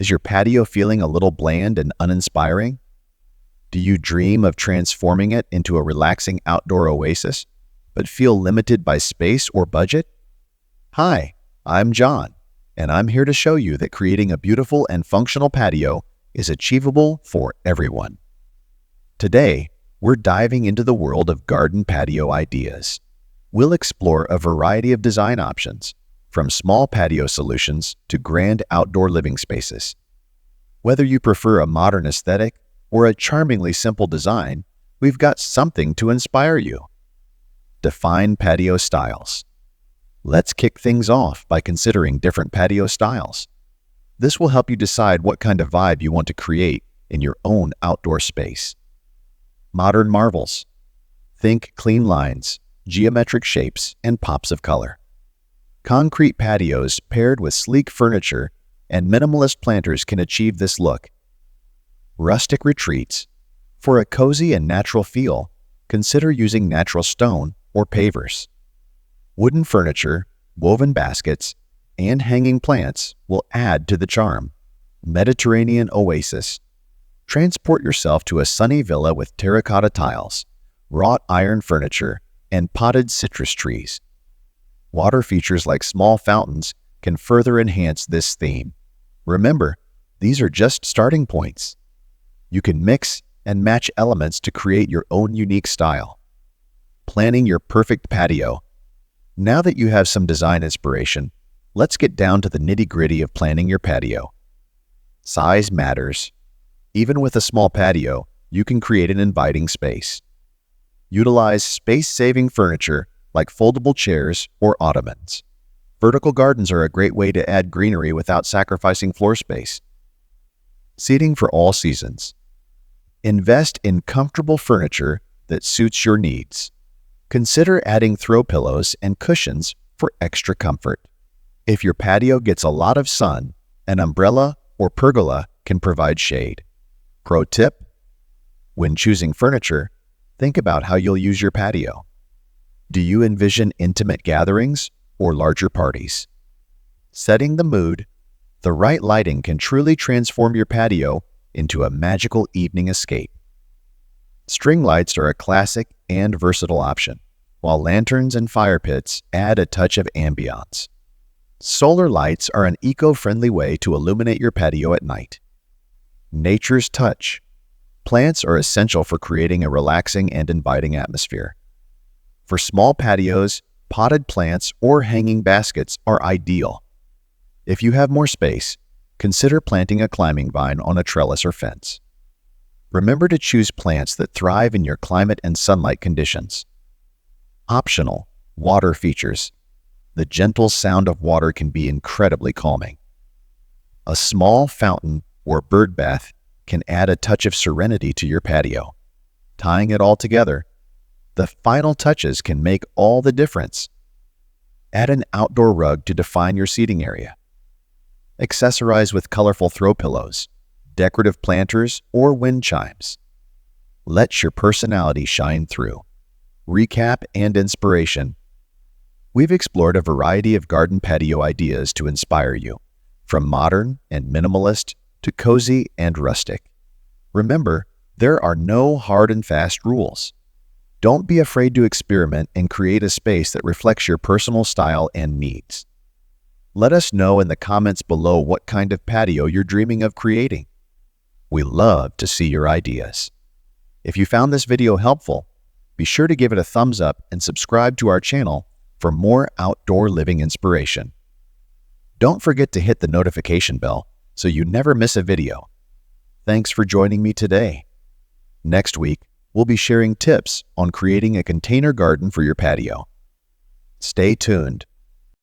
Is your patio feeling a little bland and uninspiring? Do you dream of transforming it into a relaxing outdoor oasis, but feel limited by space or budget? Hi, I'm John, and I'm here to show you that creating a beautiful and functional patio is achievable for everyone. Today, we're diving into the world of garden patio ideas. We'll explore a variety of design options, from small patio solutions to grand outdoor living spaces. Whether you prefer a modern aesthetic or a charmingly simple design, we've got something to inspire you. Define patio styles. Let's kick things off by considering different patio styles. This will help you decide what kind of vibe you want to create in your own outdoor space. Modern marvels. Think clean lines, geometric shapes, and pops of color. Concrete patios paired with sleek furniture and minimalist planters can achieve this look. Rustic retreats. For a cozy and natural feel, consider using natural stone or pavers. Wooden furniture, woven baskets, and hanging plants will add to the charm. Mediterranean oasis. Transport yourself to a sunny villa with terracotta tiles, wrought iron furniture, and potted citrus trees. Water features like small fountains can further enhance this theme. Remember, these are just starting points. You can mix and match elements to create your own unique style. Planning your perfect patio. Now that you have some design inspiration, let's get down to the nitty-gritty of planning your patio. Size matters. Even with a small patio, you can create an inviting space. Utilize space-saving furniture like foldable chairs or ottomans. Vertical gardens are a great way to add greenery without sacrificing floor space. Seating for all seasons. Invest in comfortable furniture that suits your needs. Consider adding throw pillows and cushions for extra comfort. If your patio gets a lot of sun, an umbrella or pergola can provide shade. Pro tip: when choosing furniture, think about how you'll use your patio. Do you envision intimate gatherings or larger parties? Setting the mood, the right lighting can truly transform your patio into a magical evening escape. String lights are a classic and versatile option, while lanterns and fire pits add a touch of ambiance. Solar lights are an eco-friendly way to illuminate your patio at night. Nature's touch. Plants are essential for creating a relaxing and inviting atmosphere. For small patios, potted plants or hanging baskets are ideal. If you have more space, consider planting a climbing vine on a trellis or fence. Remember to choose plants that thrive in your climate and sunlight conditions. Optional: water features. The gentle sound of water can be incredibly calming. A small fountain or bird bath can add a touch of serenity to your patio. Tying it all together, the final touches can make all the difference. Add an outdoor rug to define your seating area. Accessorize with colorful throw pillows, decorative planters, or wind chimes. Let your personality shine through. Recap and inspiration. We've explored a variety of garden patio ideas to inspire you, from modern and minimalist to cozy and rustic. Remember, there are no hard and fast rules. Don't be afraid to experiment and create a space that reflects your personal style and needs. Let us know in the comments below what kind of patio you're dreaming of creating. We love to see your ideas. If you found this video helpful, be sure to give it a thumbs up and subscribe to our channel for more outdoor living inspiration. Don't forget to hit the notification bell so you never miss a video. Thanks for joining me today. Next week, we'll be sharing tips on creating a container garden for your patio. Stay tuned.